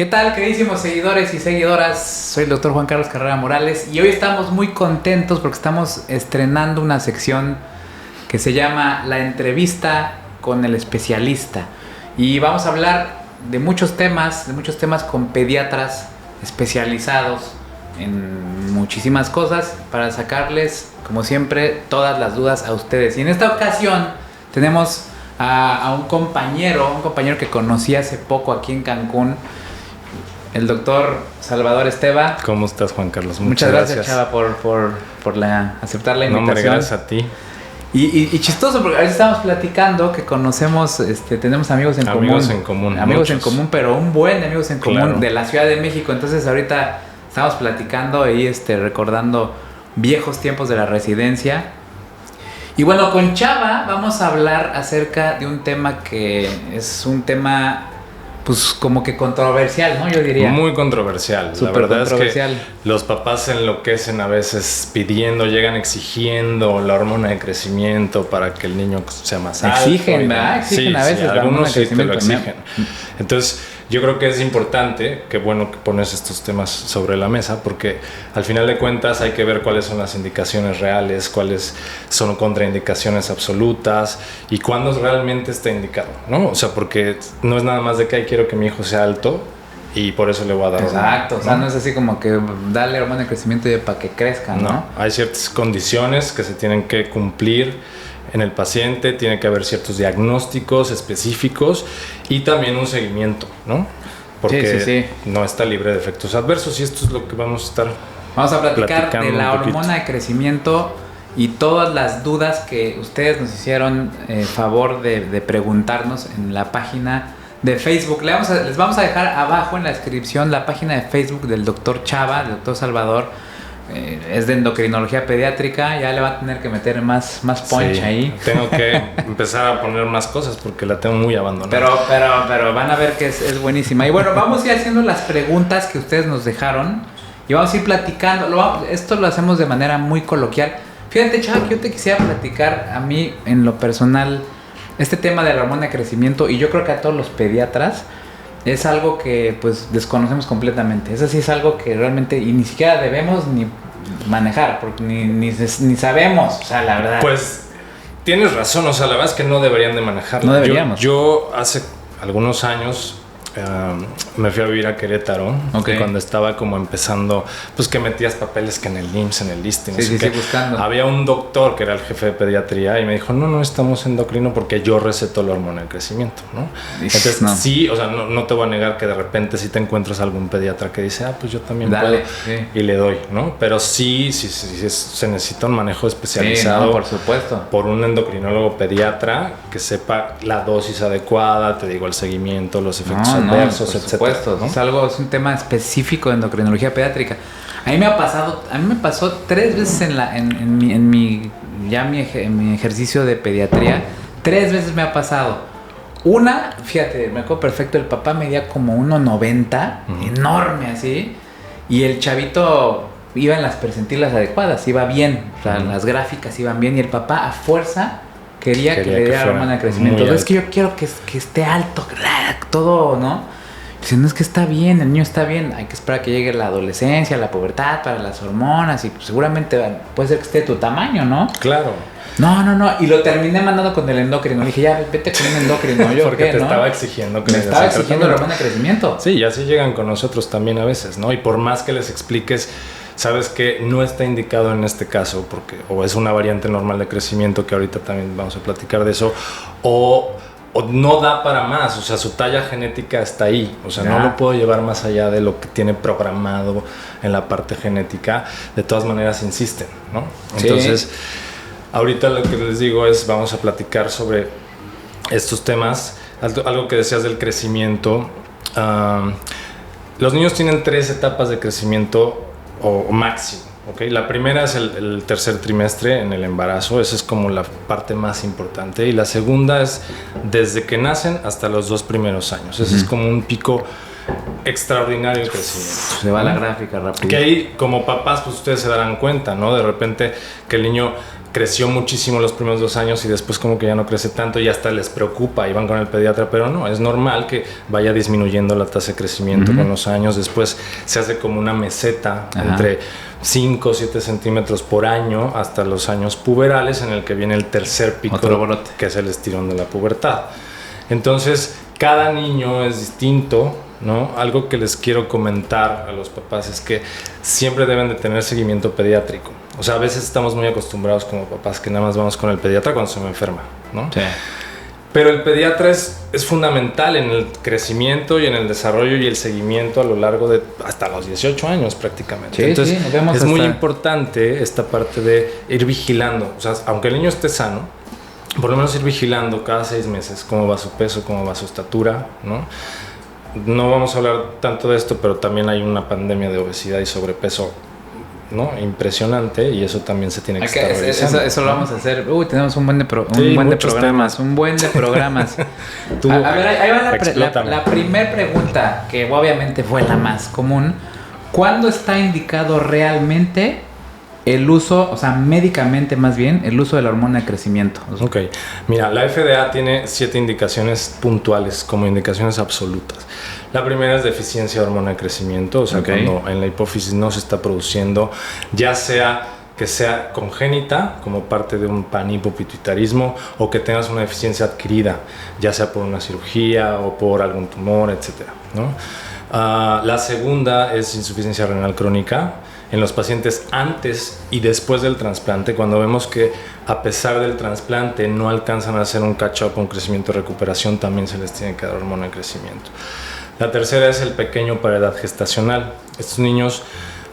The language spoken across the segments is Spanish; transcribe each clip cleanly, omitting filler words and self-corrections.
¿Qué tal, queridísimos seguidores y seguidoras? Soy el doctor Juan Carlos Carrera Morales y hoy estamos muy contentos porque estamos estrenando una sección que se llama La Entrevista con el Especialista. Y vamos a hablar de muchos temas con pediatras especializados en muchísimas cosas para sacarles, como siempre, todas las dudas a ustedes. Y en esta ocasión tenemos a un compañero que conocí hace poco aquí en Cancún, el doctor Salvador Esteva. ¿Cómo estás, Juan Carlos? Muchas gracias, Chava, por aceptar la invitación. Hombre, gracias a ti. Y chistoso, porque ahorita estábamos platicando que conocemos, tenemos amigos en común. Amigos en común, pero un buen amigos en común, claro, de la Ciudad de México. Entonces ahorita estamos platicando y recordando viejos tiempos de la residencia. Y bueno, con Chava vamos a hablar acerca de un tema que es un tema, pues, como que controversial, ¿no? Yo diría. Muy controversial. La verdad es que los papás se enloquecen a veces pidiendo, llegan exigiendo la hormona de crecimiento para que el niño sea más alto. Exigen, ¿verdad? Exigen a veces la hormona algunos de sí te lo crecimiento. exigen. Entonces, yo creo que es importante, qué bueno que pones estos temas sobre la mesa, porque al final de cuentas hay que ver cuáles son las indicaciones reales, cuáles son contraindicaciones absolutas y cuándo realmente está indicado, ¿no? O sea, porque no es nada más de que quiero que mi hijo sea alto y por eso le voy a dar hormona. Exacto, o sea, no es así como que darle hormona de crecimiento para que crezca, ¿no? No, hay ciertas condiciones que se tienen que cumplir en el paciente, tiene que haber ciertos diagnósticos específicos y también un seguimiento, ¿no? Porque sí. no está libre de efectos adversos y esto es lo que vamos a platicar de la hormona de crecimiento y todas las dudas que ustedes nos hicieron favor de preguntarnos en la página de Facebook. Les vamos a dejar abajo en la descripción la página de Facebook del doctor Chava, del doctor Salvador. Es de endocrinología pediátrica, ya le va a tener que meter más punch ahí. Tengo que empezar a poner más cosas porque la tengo muy abandonada. Pero van a ver que es buenísima. Y bueno, vamos a ir haciendo las preguntas que ustedes nos dejaron y vamos a ir platicando. Esto lo hacemos de manera muy coloquial. Fíjate, Chava, que yo te quisiera platicar a mí en lo personal este tema de la hormona de crecimiento, y yo creo que a todos los pediatras es algo que pues desconocemos completamente. Eso sí es algo que realmente y ni siquiera debemos ni manejar, porque ni sabemos, o sea, la verdad. Pues tienes razón, o sea, la verdad es que no deberían de manejarlo. No deberíamos. Yo hace algunos años me fui a vivir a Querétaro, okay, cuando estaba como empezando, pues que metías papeles que en el IMSS, en el ISSSTE, sí, buscando. Había un doctor que era el jefe de pediatría y me dijo, no estamos endocrino porque yo receto la hormona de crecimiento, ¿no? Entonces, no. Sí, o sea, no te voy a negar que de repente si te encuentras algún pediatra que dice, pues yo también puedo, sí, y le doy, ¿no? Pero sí se necesita un manejo especializado, sí, por supuesto, por un endocrinólogo pediatra que sepa la dosis adecuada, te digo, el seguimiento, los efectos adversos, por supuesto, etcétera, ¿no? Es un tema específico de endocrinología pediátrica. A mí me pasó 3 veces en mi ejercicio de pediatría. 3 veces me ha pasado. Una, fíjate, me acuerdo perfecto, el papá medía como 1.90, enorme así, y el chavito iba en las percentilas adecuadas, iba bien, o sea, las gráficas iban bien, y el papá a fuerza quería que le diera hormona de crecimiento. Entonces, es que yo quiero que esté alto, todo, ¿no? Dicen, no, es que está bien, el niño está bien, hay que esperar a que llegue la adolescencia, la pubertad, para las hormonas, y pues seguramente puede ser que esté de tu tamaño, ¿no? Claro. No, y lo terminé mandando con el endocrino. Le dije, ya, vete con un endocrino. Yo, porque ¿qué, te no? estaba exigiendo que me estaba exigiendo la hormona de crecimiento. Sí, y así llegan con nosotros también a veces, ¿no? Y por más que les expliques, sabes que no está indicado en este caso, porque o es una variante normal de crecimiento, que ahorita también vamos a platicar de eso, o no da para más, o sea, su talla genética está ahí, o sea, no lo puedo llevar más allá de lo que tiene programado en la parte genética. De todas maneras insisten, ¿no? Entonces, ahorita lo que les digo es, vamos a platicar sobre estos temas. Algo que decías del crecimiento, los niños tienen 3 etapas de crecimiento o máximo. Okay, la primera es el tercer trimestre en el embarazo, esa es como la parte más importante, y la segunda es desde que nacen hasta los 2 primeros años. Ese es como un pico extraordinario de crecimiento. Se va la gráfica rápido. Que ahí como papás pues ustedes se darán cuenta, ¿no? De repente que el niño creció muchísimo los primeros 2 años y después como que ya no crece tanto y hasta les preocupa y van con el pediatra, pero no, es normal que vaya disminuyendo la tasa de crecimiento con los años. Después se hace como una meseta entre 5 o 7 centímetros por año hasta los años puberales, en el que viene el tercer pico, que es el estirón de la pubertad. Entonces, cada niño es distinto, ¿no? Algo que les quiero comentar a los papás es que siempre deben de tener seguimiento pediátrico. O sea, a veces estamos muy acostumbrados como papás que nada más vamos con el pediatra cuando se me enferma, ¿no? Sí. Pero el pediatra es fundamental en el crecimiento y en el desarrollo y el seguimiento a lo largo de hasta los 18 años prácticamente. Sí, entonces, sí, es muy importante esta parte de ir vigilando. O sea, aunque el niño esté sano, por lo menos ir vigilando cada 6 meses cómo va su peso, cómo va su estatura, ¿no? No vamos a hablar tanto de esto, pero también hay una pandemia de obesidad y sobrepeso, ¿no? Impresionante, y eso también se tiene que estar revisando. Eso lo vamos a hacer. Tenemos un buen de programas. Un buen de programas. A ver, ahí va la primera pregunta, que obviamente fue la más común. ¿Cuándo está indicado realmente el uso, o sea, médicamente más bien, el uso de la hormona de crecimiento? Ok, mira, la FDA tiene 7 indicaciones puntuales como indicaciones absolutas. La primera es deficiencia de hormona de crecimiento, o sea, cuando en la hipófisis no se está produciendo, ya sea que sea congénita, como parte de un panhipopituitarismo, o que tengas una deficiencia adquirida, ya sea por una cirugía o por algún tumor, etc., ¿no? La segunda es insuficiencia renal crónica en los pacientes antes y después del trasplante, cuando vemos que a pesar del trasplante no alcanzan a hacer un catch-up con crecimiento y recuperación, también se les tiene que dar hormona de crecimiento. La tercera es el pequeño para edad gestacional. Estos niños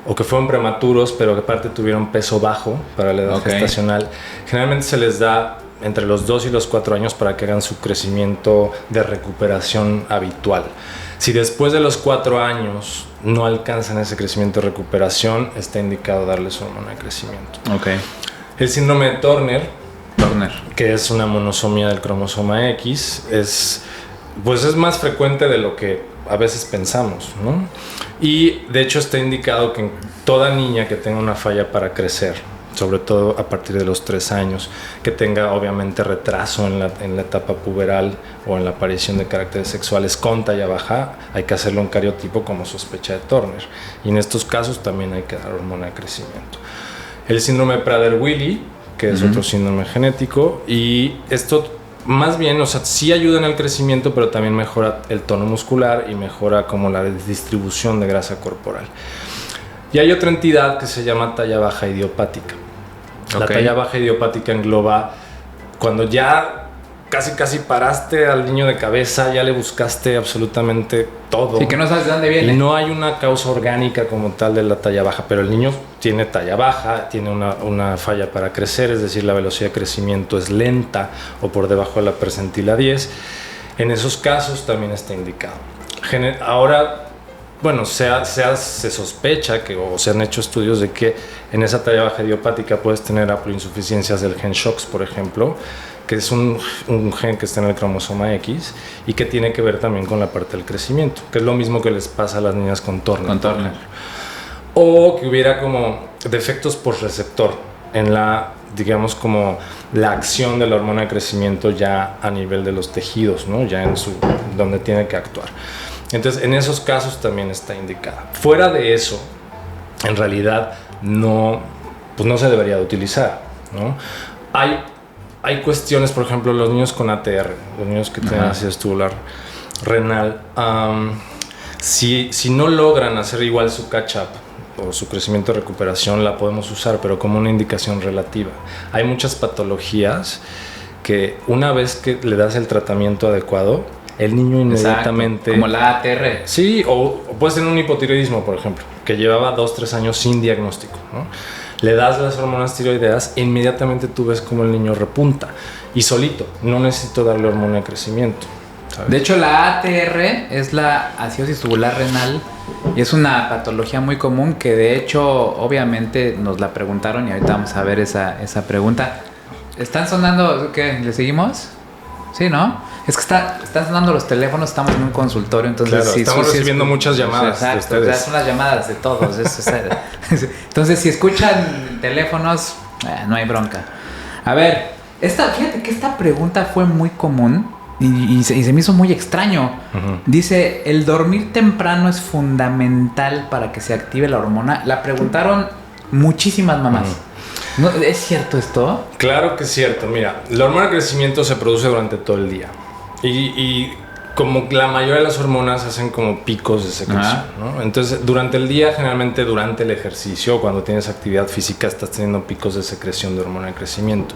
o que fueron prematuros, pero que aparte tuvieron peso bajo para la edad gestacional, generalmente se les da entre los 2 y los 4 años para que hagan su crecimiento de recuperación habitual. Si después de los 4 años no alcanzan ese crecimiento de recuperación, está indicado darles hormona de crecimiento. El síndrome de Turner, que es una monosomía del cromosoma X, es más frecuente de lo que a veces pensamos, ¿no? Y de hecho está indicado que en toda niña que tenga una falla para crecer, sobre todo a partir de los 3 años, que tenga obviamente retraso en la etapa puberal o en la aparición de caracteres sexuales con talla baja, hay que hacerle un cariotipo como sospecha de Turner. Y en estos casos también hay que dar hormona de crecimiento. El síndrome de Prader-Willi, que es otro síndrome genético, y esto más bien, o sea, sí ayuda en el crecimiento, pero también mejora el tono muscular y mejora como la distribución de grasa corporal. Y hay otra entidad que se llama talla baja idiopática. La talla baja idiopática engloba cuando ya casi paraste al niño de cabeza, ya le buscaste absolutamente todo. Sí, que no sabes de dónde viene. Y no hay una causa orgánica como tal de la talla baja, pero el niño tiene talla baja, tiene una falla para crecer, es decir, la velocidad de crecimiento es lenta o por debajo de la percentila 10. En esos casos también está indicado. Ahora, bueno, se sospecha o se han hecho estudios de que en esa talla baja idiopática puedes tener haploinsuficiencias del gen SHOX, por ejemplo, que es un gen que está en el cromosoma X y que tiene que ver también con la parte del crecimiento, que es lo mismo que les pasa a las niñas con Turner. O que hubiera como defectos por receptor en digamos como la acción de la hormona de crecimiento ya a nivel de los tejidos, ¿no? Ya donde tiene que actuar. Entonces, en esos casos también está indicada. Fuera de eso, en realidad no se debería de utilizar, ¿no? Hay cuestiones, por ejemplo, los niños con ATR, los niños que tienen ácido tubular renal, si no logran hacer igual su catch-up o su crecimiento de recuperación, la podemos usar, pero como una indicación relativa. Hay muchas patologías que una vez que le das el tratamiento adecuado, el niño inmediatamente... Como la ATR. Sí, o puedes tener un hipotiroidismo, por ejemplo, que llevaba 2-3 años sin diagnóstico, ¿no? Le das las hormonas tiroideas e inmediatamente tú ves cómo el niño repunta. Y solito, no necesito darle hormona de crecimiento, ¿sabes? De hecho, la ATR es la acidosis tubular renal y es una patología muy común que de hecho, obviamente, nos la preguntaron y ahorita vamos a ver esa pregunta. ¿Están sonando? ¿Qué? ¿Le seguimos? Sí, ¿no? Es que están sonando los teléfonos, estamos en un consultorio, entonces claro, estamos recibiendo muchas llamadas de ustedes. O sea, son las llamadas de todos. Entonces, si escuchan teléfonos, no hay bronca. A ver, fíjate que esta pregunta fue muy común y se me hizo muy extraño. Dice, ¿el dormir temprano es fundamental para que se active la hormona? La preguntaron muchísimas mamás. ¿No, ¿es cierto esto? Claro que es cierto. Mira, la hormona de crecimiento se produce durante todo el día. Y como la mayoría de las hormonas hacen como picos de secreción, ¿no? Entonces, durante el día, generalmente durante el ejercicio, cuando tienes actividad física, estás teniendo picos de secreción de hormona de crecimiento.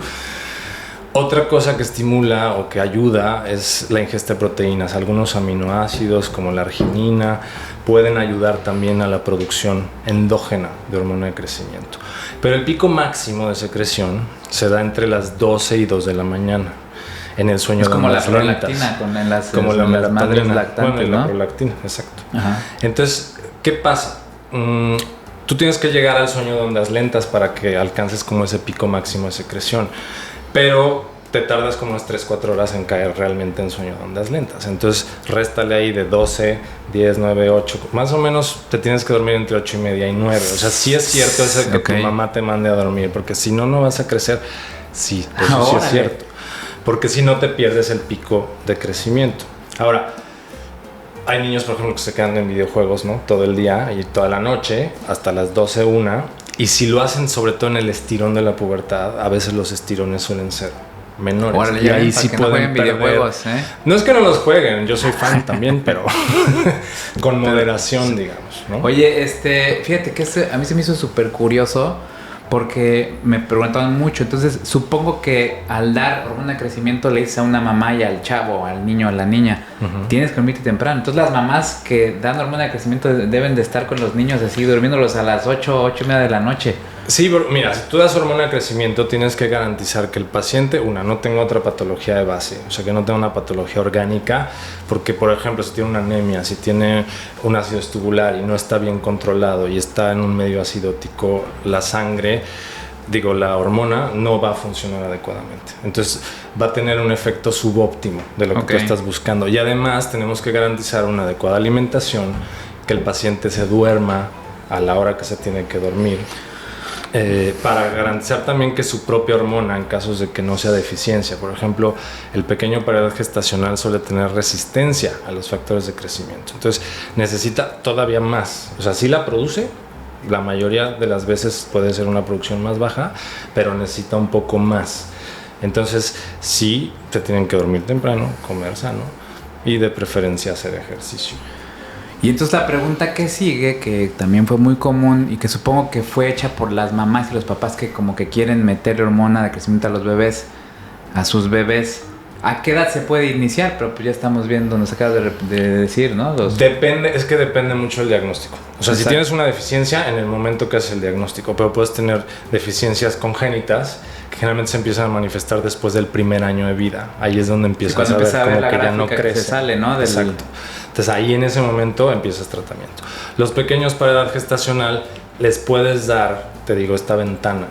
Otra cosa que estimula o que ayuda es la ingesta de proteínas. Algunos aminoácidos como la arginina pueden ayudar también a la producción endógena de hormona de crecimiento. Pero el pico máximo de secreción se da entre las 12 y 2 de la mañana en el sueño de las lentas. Como la melatonina, bueno, ¿no? La prolactina, exacto. Entonces, ¿qué pasa? Tú tienes que llegar al sueño de ondas lentas para que alcances como ese pico máximo de secreción. Pero te tardas como unas 3-4 horas en caer realmente en sueño de ondas lentas. Entonces, réstale ahí de 12, 10, 9, 8. Más o menos te tienes que dormir entre 8 y media y 9. O sea, sí es cierto eso de que tu mamá te mande a dormir, porque si no, no vas a crecer. Sí, eso sí es cierto. Porque si no, te pierdes el pico de crecimiento. Ahora, hay niños, por ejemplo, que se quedan en videojuegos, ¿no? Todo el día y toda la noche, hasta las 12, 1. Y si lo hacen sobre todo en el estirón de la pubertad, a veces los estirones suelen ser menores. Órale, y ahí sí pueden perder. Videojuegos, No es que no los jueguen, yo soy fan también, pero con moderación, digamos, ¿no? Oye, fíjate que a mí se me hizo súper curioso porque me preguntaban mucho. Entonces, supongo que al dar hormona de crecimiento le dices a una mamá y al chavo, al niño, a la niña, tienes que dormirte temprano. Entonces, las mamás que dan hormona de crecimiento deben de estar con los niños así, durmiéndolos a las 8:30 de la noche. Sí, mira, si tú das hormona de crecimiento, tienes que garantizar que el paciente, no tenga otra patología de base, o sea, que no tenga una patología orgánica, porque, por ejemplo, si tiene una anemia, si tiene un ácido tubular y no está bien controlado y está en un medio acidótico, la hormona no va a funcionar adecuadamente. Entonces, va a tener un efecto subóptimo de lo que tú estás buscando. Y además, tenemos que garantizar una adecuada alimentación, que el paciente se duerma a la hora que se tiene que dormir. Para garantizar también que su propia hormona, en casos de que no sea deficiencia, por ejemplo, el pequeño periodo gestacional suele tener resistencia a los factores de crecimiento. Entonces, necesita todavía más. O sea, sí la produce, la mayoría de las veces puede ser una producción más baja, pero necesita un poco más. Entonces, sí, te tienen que dormir temprano, comer sano y de preferencia hacer ejercicio. Y entonces la pregunta que sigue, que también fue muy común y que supongo que fue hecha por las mamás y los papás que como que quieren meterle hormona de crecimiento a los bebés, a sus bebés, ¿a qué edad se puede iniciar? Pero pues ya estamos viendo, nos acabas de decir, ¿no? Depende mucho del diagnóstico. O sea, si tienes una deficiencia, en el momento que haces el diagnóstico, pero puedes tener deficiencias congénitas que generalmente se empiezan a manifestar después del primer año de vida. Ahí es donde empiezas a ver como que ya no crece. Se sale, ¿no? Exacto. Entonces ahí en ese momento empiezas tratamiento. Los pequeños para edad gestacional les puedes dar, te digo, esta ventana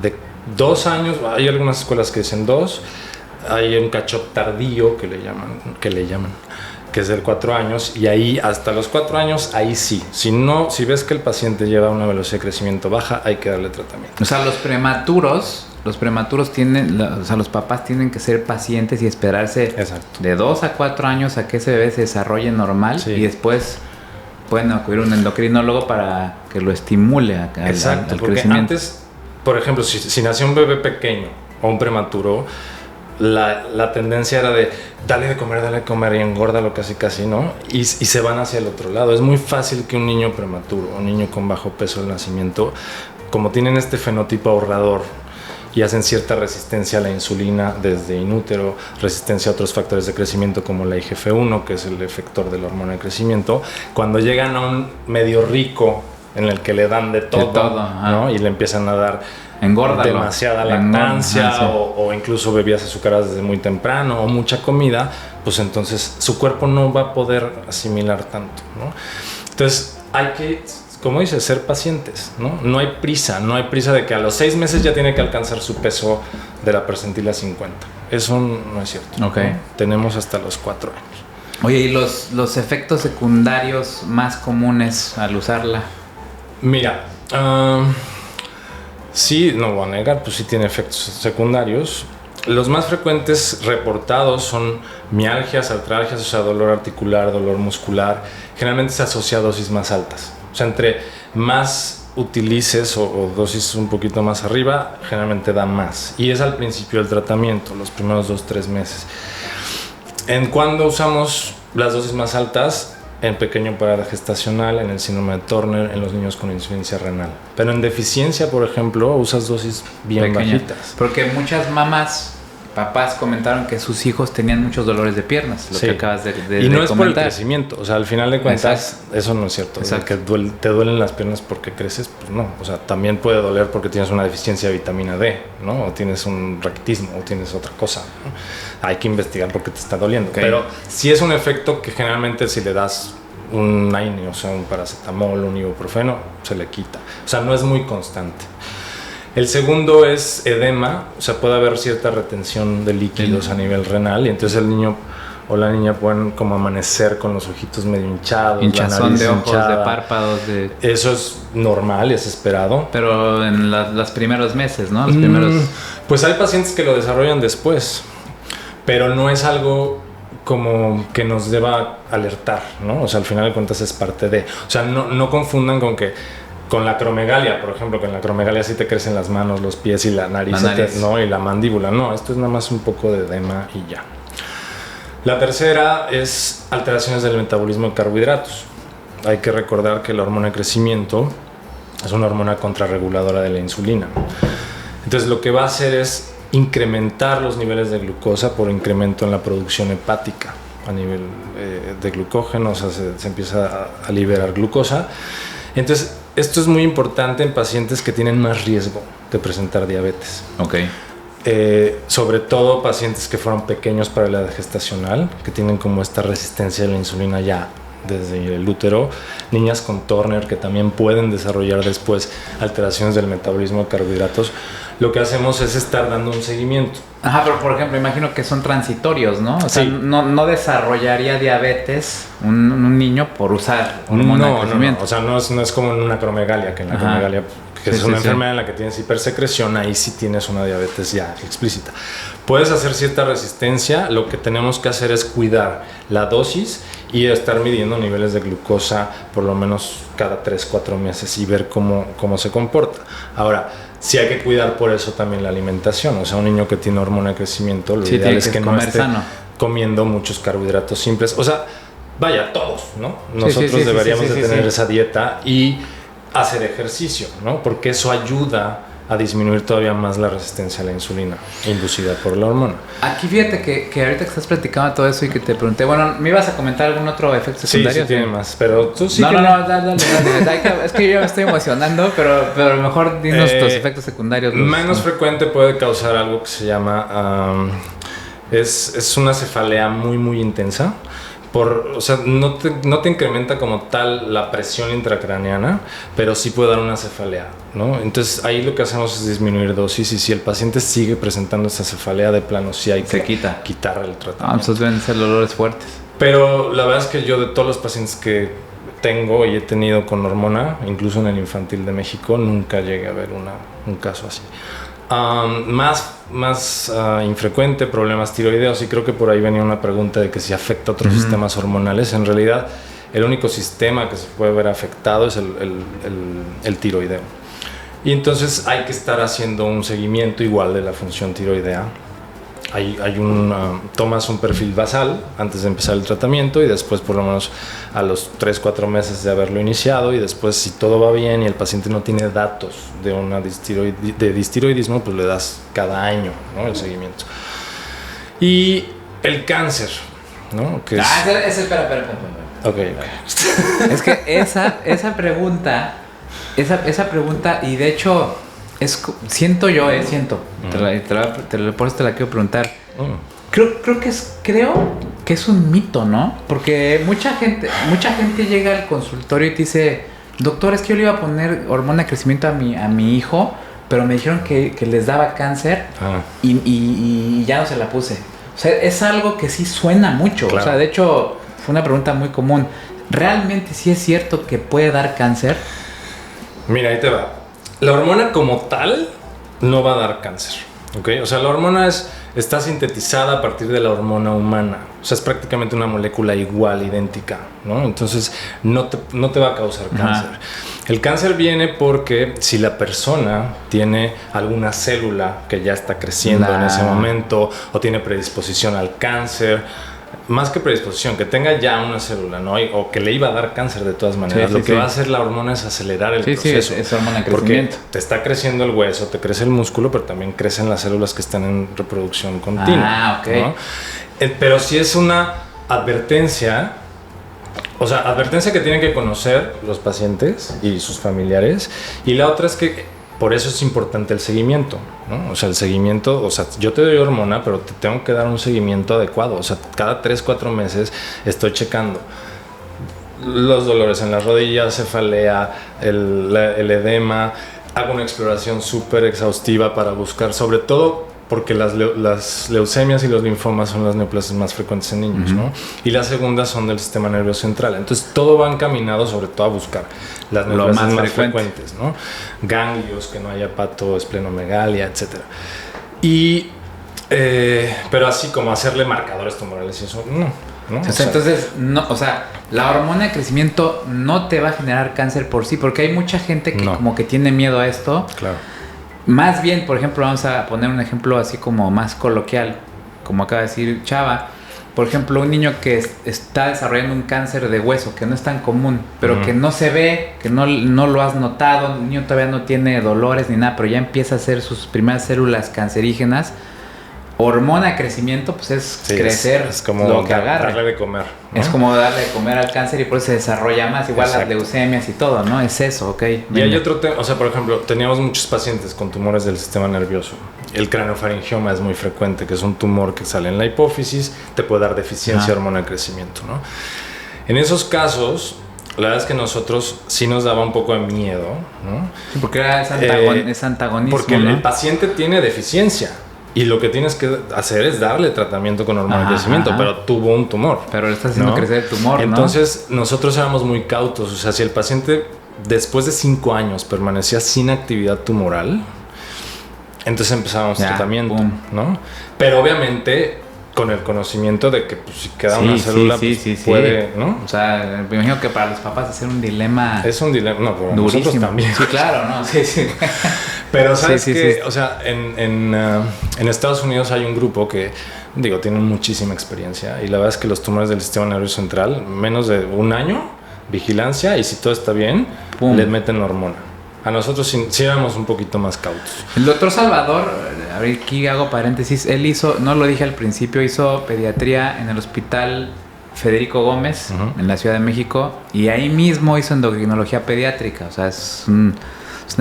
de 2 años. Hay algunas escuelas que dicen 2. Hay un catch-up tardío que le llaman, que es de 4 años, y ahí hasta los 4 años, ahí sí. Si ves que el paciente lleva una velocidad de crecimiento baja, hay que darle tratamiento. O sea, los prematuros tienen, los papás tienen que ser pacientes y esperarse de 2 a 4 años a que ese bebé se desarrolle normal, y después pueden acudir a un endocrinólogo para que lo estimule al porque crecimiento. Antes, por ejemplo, si nació un bebé pequeño o un prematuro, la tendencia era de dale de comer y engórdalo casi, ¿no? Y se van hacia el otro lado. Es muy fácil que un niño prematuro, un niño con bajo peso al nacimiento, como tienen este fenotipo ahorrador y hacen cierta resistencia a la insulina desde inútero, resistencia a otros factores de crecimiento como la IGF-1, que es el efector de la hormona de crecimiento, cuando llegan a un medio rico en el que le dan de todo, ¿no? Y le empiezan a dar demasiada lactancia o incluso bebidas azucaradas desde muy temprano o mucha comida, pues entonces su cuerpo no va a poder asimilar tanto, ¿no? Entonces hay que, como dices, ser pacientes, ¿no? No hay prisa de que a los 6 meses ya tiene que alcanzar su peso de la percentila 50. Eso no es cierto. ¿No? Tenemos hasta los 4 años. Oye, ¿y los efectos secundarios más comunes al usarla? Mira, Sí, no voy a negar, pues sí tiene efectos secundarios. Los más frecuentes reportados son mialgias, artralgias, o sea, dolor articular, dolor muscular. Generalmente se asocia a dosis más altas. O sea, entre más utilices o dosis un poquito más arriba, generalmente da más. Y es al principio del tratamiento, los primeros 2-3 meses. En cuando usamos las dosis más altas, en pequeño parada gestacional, en el síndrome de Turner, en los niños con insuficiencia renal. Pero en deficiencia, por ejemplo, usas dosis bien bajitas. Porque muchas mamás, papás comentaron que sus hijos tenían muchos dolores de piernas, lo que acabas de y no es comentar. por el crecimiento, o sea, al final de cuentas, eso no es cierto. Exacto. Que te duelen las piernas porque creces, pues no. O sea, también puede doler porque tienes una deficiencia de vitamina D, ¿no? O tienes un raquitismo, o tienes otra cosa, ¿no? Hay que investigar por qué te está doliendo. Okay. Pero sí es un efecto que generalmente si le das un Naine, o sea, un paracetamol, un ibuprofeno, se le quita. O sea, no es muy constante. El segundo es edema, o sea, puede haber cierta retención de líquidos a nivel renal y entonces el niño o la niña pueden como amanecer con los ojitos medio hinchados, hinchazón de ojos, hinchada. de párpados. Eso es normal, es esperado. Pero en los primeros meses, ¿no? Los primeros... Pues hay pacientes que lo desarrollan después, pero no es algo como que nos deba alertar, ¿no? O sea, al final de cuentas es parte de... O sea, no confundan con la acromegalia, por ejemplo, que en la acromegalia sí te crecen las manos, los pies y la nariz. ¿No? Y la mandíbula. No, esto es nada más un poco de edema y ya. La tercera es alteraciones del metabolismo de carbohidratos. Hay que recordar que la hormona de crecimiento es una hormona contrarreguladora de la insulina. Entonces lo que va a hacer es incrementar los niveles de glucosa por incremento en la producción hepática a nivel de glucógeno, o sea, se empieza a liberar glucosa. Entonces, esto es muy importante en pacientes que tienen más riesgo de presentar diabetes. Okay. Sobre todo pacientes que fueron pequeños para la edad gestacional, que tienen como esta resistencia a la insulina ya desde el útero, niñas con Turner que también pueden desarrollar después alteraciones del metabolismo de carbohidratos. Lo que hacemos es estar dando un seguimiento. Ajá, pero por ejemplo, imagino que son transitorios, ¿no? O sea, no desarrollaría diabetes un niño por usar hormona de crecimiento. No. O sea, no es como en una acromegalia, que en la acromegalia, que es una enfermedad en la que tienes hipersecreción, ahí sí tienes una diabetes ya explícita. Puedes hacer cierta resistencia, lo que tenemos que hacer es cuidar la dosis y estar midiendo niveles de glucosa por lo menos cada 3-4 meses y ver cómo se comporta. Ahora, sí hay que cuidar por eso también la alimentación. O sea, un niño que tiene hormona de crecimiento, lo ideal es que no esté comiendo muchos carbohidratos simples. O sea, vaya, todos, ¿no? Nosotros deberíamos de tener esa dieta y hacer ejercicio, ¿no? Porque eso ayuda a disminuir todavía más la resistencia a la insulina inducida por la hormona. Aquí fíjate que ahorita que estás platicando todo eso y que te pregunté, bueno, ¿me ibas a comentar algún otro efecto secundario? Sí, tiene más, pero tú sí. Dale. Es que yo me estoy emocionando, pero mejor dinos tus efectos secundarios. Menos frecuente puede causar algo que se llama... es una cefalea muy, muy intensa. O sea, no te incrementa como tal la presión intracraneana, pero sí puede dar una cefalea, ¿no? Entonces ahí lo que hacemos es disminuir dosis y si el paciente sigue presentando esa cefalea de plano, sí hay que quitar el tratamiento. Entonces deben ser dolores fuertes. Pero la verdad es que yo de todos los pacientes que tengo y he tenido con hormona, incluso en el infantil de México, nunca llegué a ver un caso así. Más infrecuente, problemas tiroideos, y creo que por ahí venía una pregunta de que si afecta a otros sistemas hormonales. En realidad, el único sistema que se puede ver afectado es el tiroideo. Y entonces hay que estar haciendo un seguimiento igual de la función tiroidea. Tomas un perfil basal antes de empezar el tratamiento y después por lo menos a los 3-4 meses de haberlo iniciado y después si todo va bien y el paciente no tiene datos de distiroidismo, pues le das cada año, ¿no? El seguimiento. Y el cáncer, ¿no? Que espera. Okay. Es que esa pregunta y de hecho... siento, por eso te la quiero preguntar. Creo que es un mito, ¿no? Porque mucha gente llega al consultorio y te dice, doctor, es que yo le iba a poner hormona de crecimiento a mi hijo, pero me dijeron que les daba cáncer y ya no se la puse. O sea, es algo que sí suena mucho. Claro. O sea, de hecho, fue una pregunta muy común. ¿Realmente sí es cierto que puede dar cáncer? Mira, ahí te va. La hormona como tal no va a dar cáncer, ¿ok? O sea, la hormona está sintetizada a partir de la hormona humana. O sea, es prácticamente una molécula igual, idéntica, ¿no? Entonces, no te va a causar cáncer. El cáncer viene porque si la persona tiene alguna célula que ya está creciendo en ese momento o tiene predisposición al cáncer, más que predisposición, que tenga ya una célula, ¿no? O que le iba a dar cáncer de todas maneras. Lo que va a hacer la hormona es acelerar el proceso. Sí, es hormona de crecimiento. Porque te está creciendo el hueso, te crece el músculo, pero también crecen las células que están en reproducción continua. Ok. ¿No? Pero si es una advertencia, o sea, advertencia que tienen que conocer los pacientes y sus familiares. Y la otra es que por eso es importante el seguimiento, ¿no? O sea, el seguimiento, o sea, yo te doy hormona, pero te tengo que dar un seguimiento adecuado. O sea, cada 3-4 meses estoy checando los dolores en las rodillas, cefalea, el edema. Hago una exploración súper exhaustiva para buscar, sobre todo porque las leucemias y los linfomas son las neoplasias más frecuentes en niños, ¿no? Y las segundas son del sistema nervioso central. Entonces, todo va encaminado sobre todo a buscar las neoplasias más frecuentes, ¿no? Ganglios, que no haya esplenomegalia, etc. Y, pero así como hacerle marcadores tumorales y eso, no. O sea, entonces, no, o sea, la hormona de crecimiento no te va a generar cáncer por sí, porque hay mucha gente que como que tiene miedo a esto. Claro. Más bien, por ejemplo, vamos a poner un ejemplo así como más coloquial, como acaba de decir Chava. Por ejemplo, un niño que está desarrollando un cáncer de hueso, que no es tan común, pero que no se ve, que no lo has notado, el niño todavía no tiene dolores ni nada, pero ya empieza a hacer sus primeras células cancerígenas. Hormona de crecimiento, pues es crecer, es como lo que agarre. darle de comer, ¿no? Es como darle de comer al cáncer y por eso se desarrolla más, igual las leucemias y todo, ¿no? Es eso, ok. Y hay otro tema, o sea, por ejemplo, teníamos muchos pacientes con tumores del sistema nervioso. El craneofaringioma es muy frecuente, que es un tumor que sale en la hipófisis, te puede dar deficiencia de hormona de crecimiento, ¿no? En esos casos, la verdad es que nosotros sí nos daba un poco de miedo, ¿no? Sí, porque era es antagonismo, porque ¿no? el paciente tiene deficiencia. Y lo que tienes que hacer es darle tratamiento con hormona de crecimiento, pero tuvo un tumor. Pero le está haciendo crecer el tumor, ¿no? Entonces, nosotros éramos muy cautos. O sea, si el paciente después de 5 años permanecía sin actividad tumoral, entonces empezábamos tratamiento, ¿no? Pero obviamente con el conocimiento de que pues, si queda una célula puede, ¿no? O sea, me imagino que para los papás es un dilema. Es un dilema, no, pero durísimo. Nosotros también. Sí, claro, ¿no? Sí. Pero sabes que, o sea, en Estados Unidos hay un grupo que, digo, tienen muchísima experiencia y la verdad es que los tumores del sistema nervioso central, menos de 1 año, vigilancia y si todo está bien, les meten hormona. A nosotros sí éramos un poquito más cautos. El doctor Salvador, a ver, aquí hago paréntesis, él hizo, no lo dije al principio, hizo pediatría en el hospital Federico Gómez, en la Ciudad de México, y ahí mismo hizo endocrinología pediátrica, o sea, es una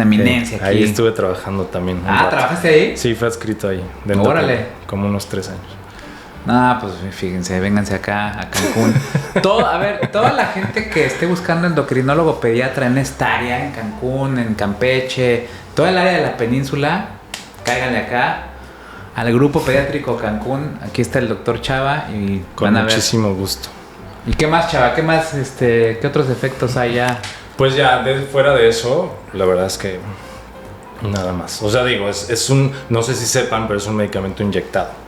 eminencia aquí. Ahí estuve trabajando también. ¿Trabajaste ahí? Sí, fue adscrito ahí. Órale. Como unos 3 años. Pues fíjense, vénganse acá a Cancún. Toda la gente que esté buscando endocrinólogo pediatra en esta área, en Cancún, en Campeche, toda el área de la península, cáiganle acá al grupo pediátrico Cancún. Aquí está el doctor Chava y con muchísimo gusto. ¿Y qué más, Chava? ¿Qué más, qué otros efectos hay ya? Pues ya, fuera de eso, la verdad es que nada más. O sea, digo, no sé si sepan, pero es un medicamento inyectado.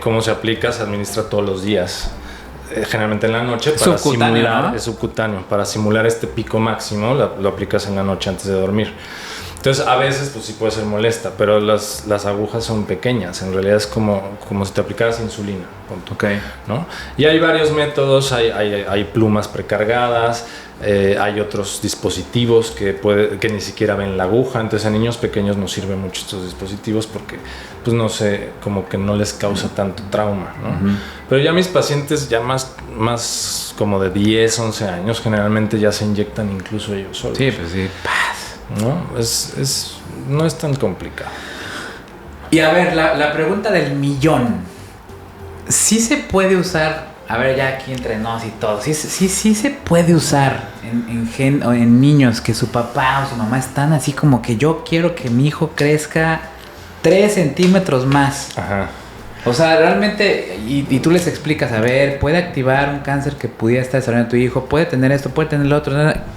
Cómo se aplica, se administra todos los días, generalmente en la noche para simular, ¿no? Es subcutáneo, para simular este pico máximo, lo aplicas en la noche antes de dormir. Entonces a veces pues sí puede ser molesta, pero las agujas son pequeñas, en realidad es como si te aplicaras insulina, ¿no? Y hay varios métodos, hay plumas precargadas, hay otros dispositivos que ni siquiera ven la aguja, entonces a niños pequeños nos sirven mucho estos dispositivos porque pues no sé, como que no les causa tanto trauma, ¿no? Pero ya mis pacientes ya más como de 10, 11 años generalmente ya se inyectan incluso ellos solos. Sí, pues sí. ¿No? No es tan complicado. Y a ver, la pregunta del millón. ¿Sí se puede usar? A ver, ya aquí entre nos y todo. ¿Sí se puede usar en niños que su papá o su mamá están así como que yo quiero que mi hijo crezca 3 centímetros más? Ajá. O sea, realmente, y tú les explicas, a ver, puede activar un cáncer que pudiera estar desarrollando tu hijo, puede tener esto, puede tener lo otro.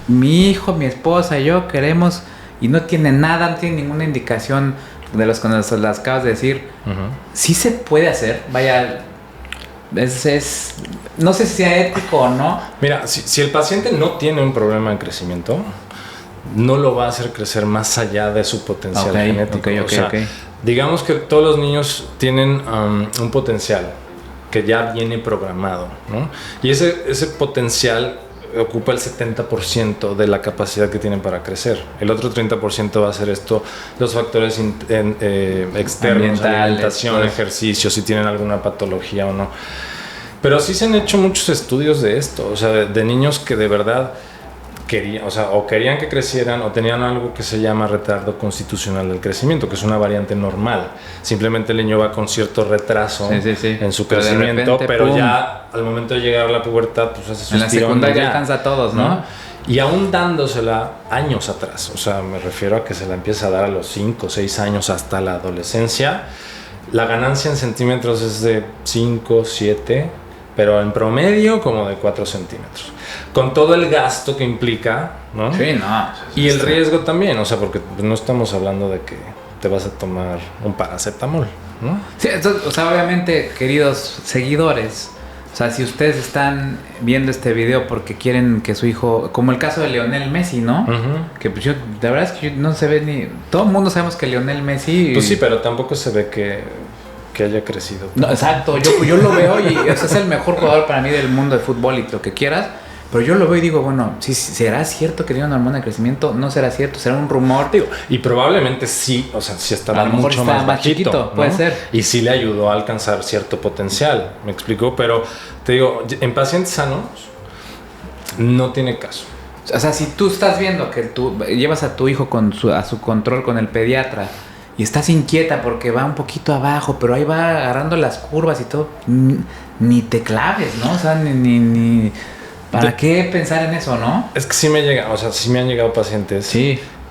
Mi hijo, mi esposa y yo queremos, y no tiene nada, no tiene ninguna indicación de los que nos las acabas de decir, sí se puede hacer, vaya, no sé si sea ético o no. Mira, si el paciente no tiene un problema de crecimiento, no lo va a hacer crecer más allá de su potencial genético. Digamos que todos los niños tienen un potencial que ya viene programado, ¿no? Y ese potencial ocupa el 70% de la capacidad que tienen para crecer. El otro 30% va a ser los factores externos, alimentación, pues, ejercicio, si tienen alguna patología o no. Pero sí se han hecho muchos estudios de esto, o sea, de niños que de verdad querían que crecieran o tenían algo que se llama retardo constitucional del crecimiento, que es una variante normal. Simplemente el niño va con cierto retraso en su crecimiento, pero ya al momento de llegar a la pubertad, pues hace su en la secundaria alcanza a todos, ¿no? Y aún dándosela años atrás, o sea, me refiero a que se la empieza a dar a los 5 o 6 años hasta la adolescencia, la ganancia en centímetros es de 5, 7, pero en promedio como de 4 centímetros. Con todo el gasto que implica, ¿no? Sí, no. Y el riesgo también, o sea, porque no estamos hablando de que te vas a tomar un paracetamol, ¿no? Sí, entonces, o sea, obviamente, queridos seguidores, o sea, si ustedes están viendo este video porque quieren que su hijo, como el caso de Lionel Messi, ¿no? Que pues la verdad es que no se ve ni... Todo el mundo sabemos que Lionel Messi... Pues sí, pero tampoco se ve que haya crecido. No, exacto, yo lo veo y o sea, es el mejor jugador para mí del mundo de fútbol y lo que quieras, pero yo lo veo y digo, bueno, si ¿será cierto que tiene una hormona de crecimiento? ¿No será cierto? ¿Será un rumor? Digo, y probablemente sí, o sea, sí estaba a lo mejor mucho estaba más chiquito, ¿no? Puede ser. Y sí le ayudó a alcanzar cierto potencial, ¿me explico? Pero te digo, en pacientes sanos no tiene caso. O sea, si tú estás viendo que tú llevas a tu hijo a su control con el pediatra y estás inquieta porque va un poquito abajo, pero ahí va agarrando las curvas y todo, ni te claves, ¿no? O sea, ni ¿para qué pensar en eso, no? Es que sí me han llegado pacientes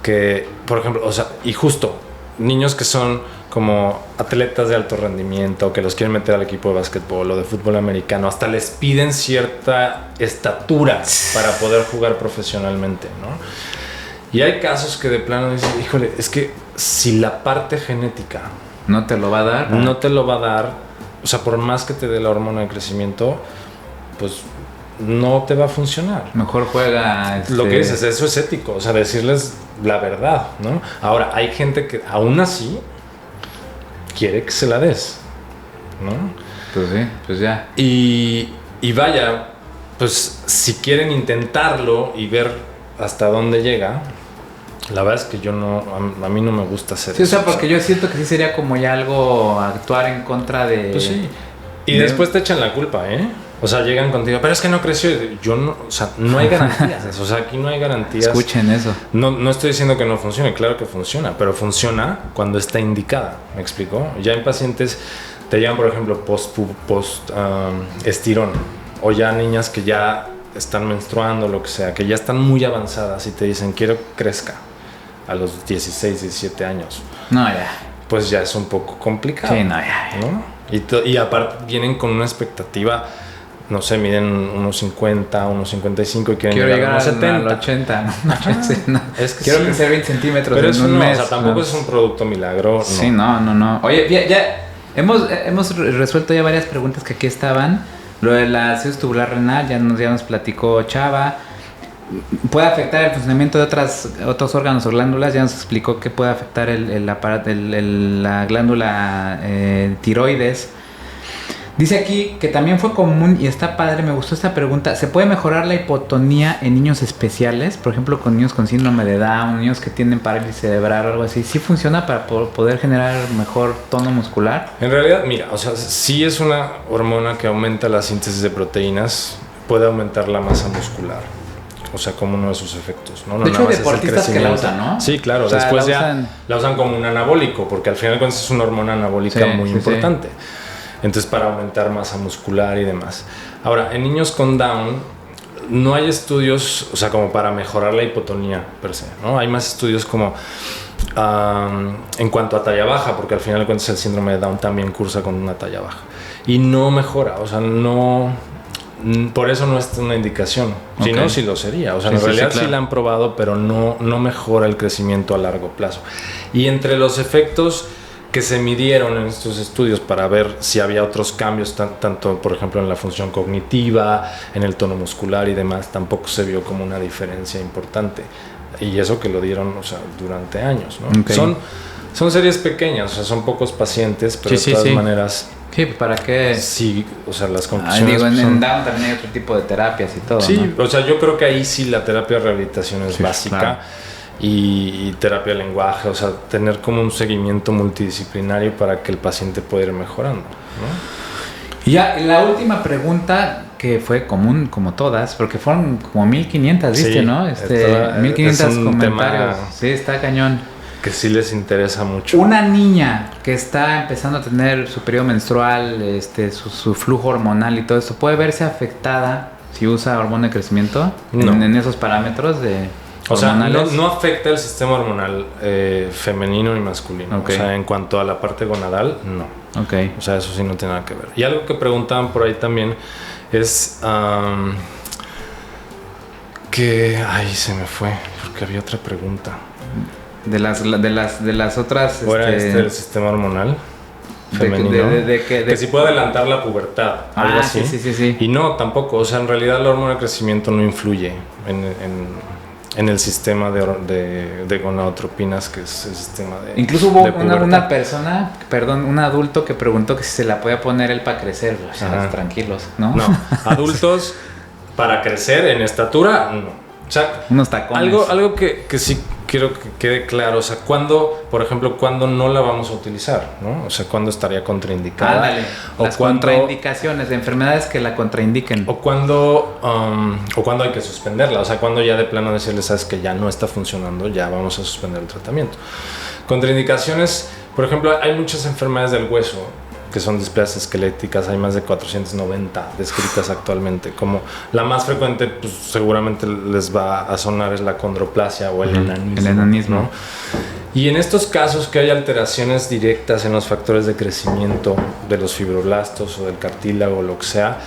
que, por ejemplo, o sea, y justo, niños que son como atletas de alto rendimiento, que los quieren meter al equipo de básquetbol o de fútbol americano, hasta les piden cierta estatura para poder jugar profesionalmente, ¿no? Y hay casos que de plano dicen, híjole, es que si la parte genética no te lo va a dar, no te lo va a dar, o sea, por más que te dé la hormona de crecimiento, pues no te va a funcionar. Mejor juega. Lo que dices, eso es ético, o sea, decirles la verdad, ¿no? Ahora, hay gente que aún así quiere que se la des, ¿no? Pues sí, pues ya. Y vaya, pues si quieren intentarlo y ver hasta dónde llega, la verdad es que a mí no me gusta hacer eso. Sí, o sea, porque yo siento que sí sería como ya algo actuar en contra de... Pues sí. Y después te echan la culpa, ¿eh? O sea, llegan contigo, pero es que no creció. Yo no, o sea, no hay garantías. O sea, aquí no hay garantías. Escuchen eso. No estoy diciendo que no funcione, claro que funciona, pero funciona cuando está indicada. ¿Me explico? Ya en pacientes te llegan, por ejemplo, post estirón, o ya niñas que ya están menstruando, lo que sea, que ya están muy avanzadas y te dicen, quiero que crezca a los 16, 17 años. No, ya. Pues ya es un poco complicado. Sí, no, ya. ¿No? Y aparte vienen con una expectativa, no sé, miden unos 50, unos 55 y quieren llegar a unos 70. Al 80. No. Es que quiero crecer 20 centímetros pero en eso un mes. O sea, tampoco es un producto milagro. No. Sí, no. Oye, ya hemos resuelto ya varias preguntas que aquí estaban. Lo de la cirrosis tubular renal ya nos platicó Chava. Puede afectar el funcionamiento de otros órganos o glándulas. Ya nos explicó que puede afectar la glándula tiroides. Dice aquí que también fue común y está padre, me gustó esta pregunta. ¿Se puede mejorar la hipotonía en niños especiales? Por ejemplo, con niños con síndrome de Down, niños que tienen parálisis cerebral o algo así. ¿Sí funciona para poder generar mejor tono muscular? En realidad, mira, o sea, sí es una hormona que aumenta la síntesis de proteínas, puede aumentar la masa muscular. O sea, como uno de sus efectos, ¿no? De hecho, hay deportistas que la usan, ¿no? Sí, claro. O sea, después la usan como un anabólico, porque al final de cuentas es una hormona anabólica muy importante. Sí. Entonces, para aumentar masa muscular y demás. Ahora, en niños con Down no hay estudios, o sea, como para mejorar la hipotonía per se, ¿no? Hay más estudios como en cuanto a talla baja, porque al final de cuentas el síndrome de Down también cursa con una talla baja. Y no mejora, o sea, no por eso no es una indicación. Si no, sí lo sería. O sea, en realidad sí la han probado, pero no mejora el crecimiento a largo plazo. Y entre los efectos que se midieron en estos estudios para ver si había otros cambios, tanto por ejemplo en la función cognitiva, en el tono muscular y demás, tampoco se vio como una diferencia importante. Y eso que lo dieron, o sea, durante años, ¿no? Son series pequeñas, o sea, son pocos pacientes, pero de todas maneras... Sí, ¿para qué? Sí, o sea, las conclusiones... en Down también hay otro tipo de terapias y todo, sí, ¿no? O sea, yo creo que ahí sí la terapia de rehabilitación es básica. Claro. Y terapia de lenguaje, o sea, tener como un seguimiento multidisciplinario para que el paciente pueda ir mejorando, ¿no? Y ya, la última pregunta, que fue común como todas, porque fueron como 1500, ¿viste, no? 1500 comentarios. Sí, está cañón. Que sí les interesa mucho. Una niña que está empezando a tener su periodo menstrual, su flujo hormonal y todo esto, ¿puede verse afectada si usa hormona de crecimiento en esos parámetros de hormonales? O sea, no afecta el sistema hormonal femenino ni masculino. Okay. O sea, en cuanto a la parte gonadal, no. Okay. O sea, eso sí no tiene nada que ver. Y algo que preguntaban por ahí también es que... Ay, se me fue, porque había otra pregunta. De las otras... Fuera el sistema hormonal femenino. Que si puede adelantar la pubertad, algo así. Sí. Y no, tampoco. O sea, en realidad la hormona de crecimiento no influye en el sistema de gonadotropinas, que es el sistema de... Incluso hubo una persona, un adulto que preguntó que si se la podía poner él para crecer. O sea, tranquilos, ¿no? No, adultos para crecer en estatura, no. O sea, unos tacones. Algo que sí quiero que quede claro, o sea, por ejemplo, ¿cuándo no la vamos a utilizar? ¿No? O sea, ¿cuándo estaría contraindicada? Ándale, las contraindicaciones de enfermedades que la contraindiquen. O cuándo hay que suspenderla, o sea, cuando ya de plano decirle, sabes que ya no está funcionando, ya vamos a suspender el tratamiento. Contraindicaciones, por ejemplo, hay muchas enfermedades del hueso que son displasias esqueléticas, hay más de 490 descritas actualmente. Como la más frecuente, pues seguramente les va a sonar, es la condroplasia o el enanismo. El enanismo. ¿No? Y en estos casos que hay alteraciones directas en los factores de crecimiento de los fibroblastos o del cartílago o lo que sea,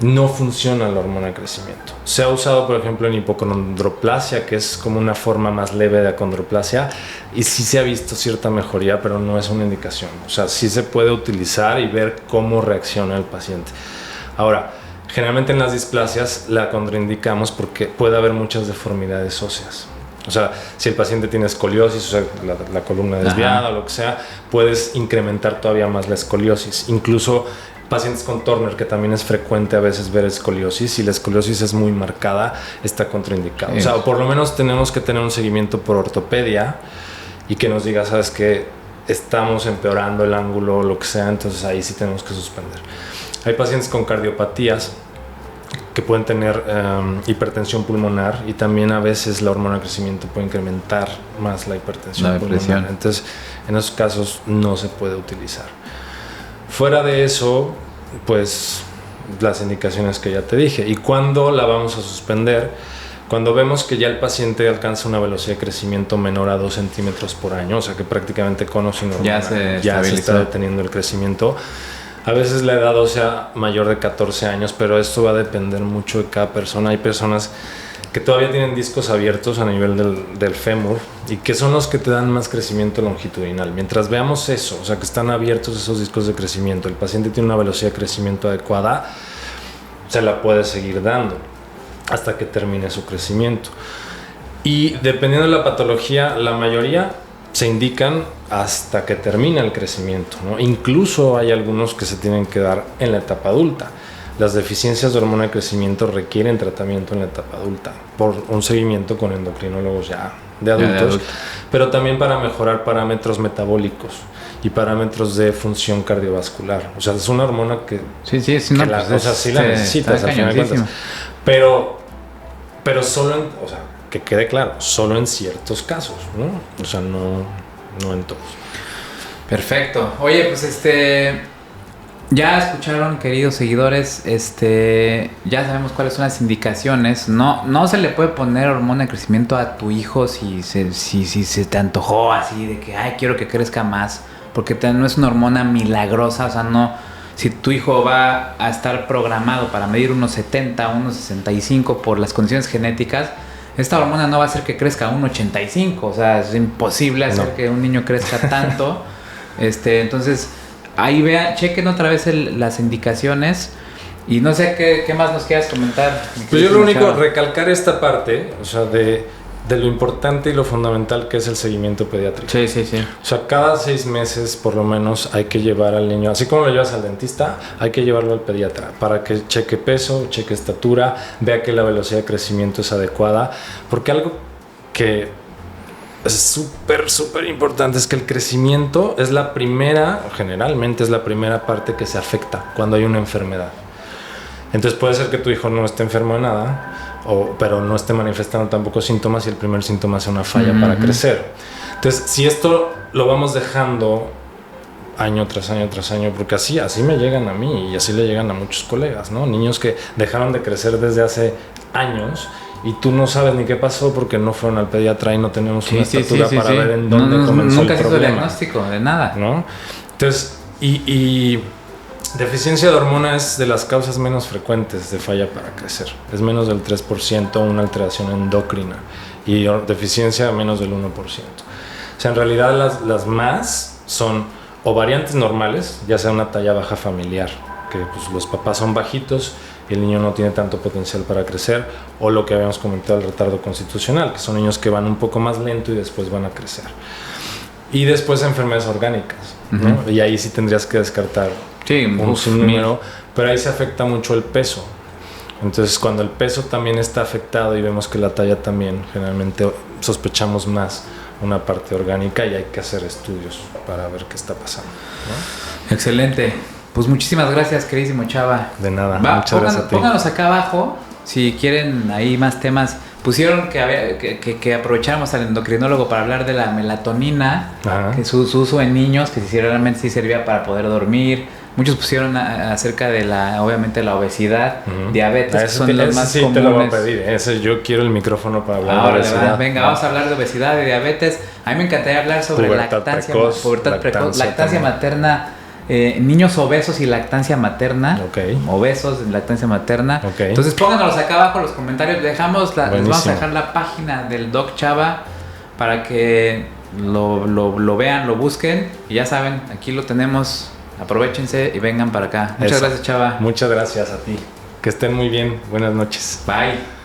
no funciona la hormona de crecimiento. Se ha usado, por ejemplo, en hipocondroplasia, que es como una forma más leve de acondroplasia, y sí se ha visto cierta mejoría, pero no es una indicación. O sea, sí se puede utilizar y ver cómo reacciona el paciente. Ahora, generalmente en las displasias la contraindicamos porque puede haber muchas deformidades óseas. O sea, si el paciente tiene escoliosis, o sea, la columna desviada o lo que sea, puedes incrementar todavía más la escoliosis. Incluso pacientes con Turner, que también es frecuente a veces ver escoliosis, si la escoliosis es muy marcada, está contraindicado. O sea, por lo menos tenemos que tener un seguimiento por ortopedia y que nos diga, sabes que estamos empeorando el ángulo o lo que sea, entonces ahí sí tenemos que suspender. Hay pacientes con cardiopatías que pueden tener hipertensión pulmonar, y también a veces la hormona de crecimiento puede incrementar más la hipertensión pulmonar. Entonces, en esos casos no se puede utilizar. Fuera de eso, pues las indicaciones que ya te dije. ¿Y cuándo la vamos a suspender? Cuando vemos que ya el paciente alcanza una velocidad de crecimiento menor a 2 centímetros por año, o sea que prácticamente con o sin hormona ya se está deteniendo el crecimiento. A veces la edad ósea mayor de 14 años, pero esto va a depender mucho de cada persona. Hay personas que todavía tienen discos abiertos a nivel del fémur y que son los que te dan más crecimiento longitudinal. Mientras veamos eso, o sea que están abiertos esos discos de crecimiento, el paciente tiene una velocidad de crecimiento adecuada, se la puede seguir dando hasta que termine su crecimiento. Y dependiendo de la patología, la mayoría se indican hasta que termina el crecimiento, ¿no? Incluso hay algunos que se tienen que dar en la etapa adulta. Las deficiencias de hormona de crecimiento requieren tratamiento en la etapa adulta por un seguimiento con endocrinólogos ya de adultos, pero también para mejorar parámetros metabólicos y parámetros de función cardiovascular. O sea, es una hormona que sí la necesitas al final de cuentas. Pero solo o sea, que quede claro, solo en ciertos casos, ¿no? O sea, no en todos. Perfecto. Oye, pues ya escucharon, queridos seguidores, ya sabemos cuáles son las indicaciones. No se le puede poner hormona de crecimiento a tu hijo si se te antojó así de que, ay, quiero que crezca más, porque no es una hormona milagrosa, o sea, no si tu hijo va a estar programado para medir unos 70, unos 65 por las condiciones genéticas, esta hormona no va a hacer que crezca a 1,85. O sea, es imposible hacer que un niño crezca tanto. Entonces, ahí chequen otra vez las indicaciones. Y no sé qué más nos quieras comentar. Pues yo lo único, recalcar esta parte, o sea, de lo importante y lo fundamental que es el seguimiento pediátrico. Sí, sí, sí. O sea, cada 6 meses por lo menos hay que llevar al niño, así como lo llevas al dentista, hay que llevarlo al pediatra para que cheque peso, cheque estatura, vea que la velocidad de crecimiento es adecuada, porque algo que es súper importante es que el crecimiento es generalmente es la primera parte que se afecta cuando hay una enfermedad. Entonces puede ser que tu hijo no esté enfermo de nada, pero no esté manifestando tampoco síntomas y el primer síntoma sea una falla para crecer. Entonces, si esto lo vamos dejando año tras año tras año, porque así me llegan a mí y así le llegan a muchos colegas, ¿no? Niños que dejaron de crecer desde hace años y tú no sabes ni qué pasó porque no fueron al pediatra y no tenemos una estatura para ver en dónde comenzó el problema. Nunca se hizo diagnóstico de nada, ¿no? Entonces, y deficiencia de hormona es de las causas menos frecuentes de falla para crecer. Es menos del 3% una alteración endocrina y deficiencia menos del 1%. O sea, en realidad las más son o variantes normales, ya sea una talla baja familiar, que pues, los papás son bajitos y el niño no tiene tanto potencial para crecer, o lo que habíamos comentado, el retardo constitucional, que son niños que van un poco más lento y después van a crecer. Y después enfermedades orgánicas, ¿no? Y ahí sí tendrías que descartar un sinnúmero, pero ahí se afecta mucho el peso. Entonces, cuando el peso también está afectado y vemos que la talla también, generalmente sospechamos más una parte orgánica y hay que hacer estudios para ver qué está pasando, ¿no? Excelente. Pues muchísimas gracias, queridísimo Chava. De nada, muchas gracias a ti. Pónganos acá abajo si quieren ahí más temas. Pusieron que aprovecháramos al endocrinólogo para hablar de la melatonina, que su uso en niños, que si realmente sí servía para poder dormir. Muchos pusieron acerca de obviamente la obesidad, diabetes, que son los más comunes. Sí, te lo voy a pedir. Yo quiero el micrófono para hablar de obesidad. Venga, vamos a hablar de obesidad, de diabetes. A mí me encantaría hablar sobre pubertad precoz, lactancia materna, niños obesos y lactancia materna. Obesos, lactancia materna. Entonces pónganos acá abajo los comentarios. Les vamos a dejar la página del Doc Chava para que lo vean, lo busquen. Y ya saben, aquí lo tenemos. Aprovechense y vengan para acá. Muchas gracias, Chava. Muchas gracias a ti. Que estén muy bien. Buenas noches. Bye.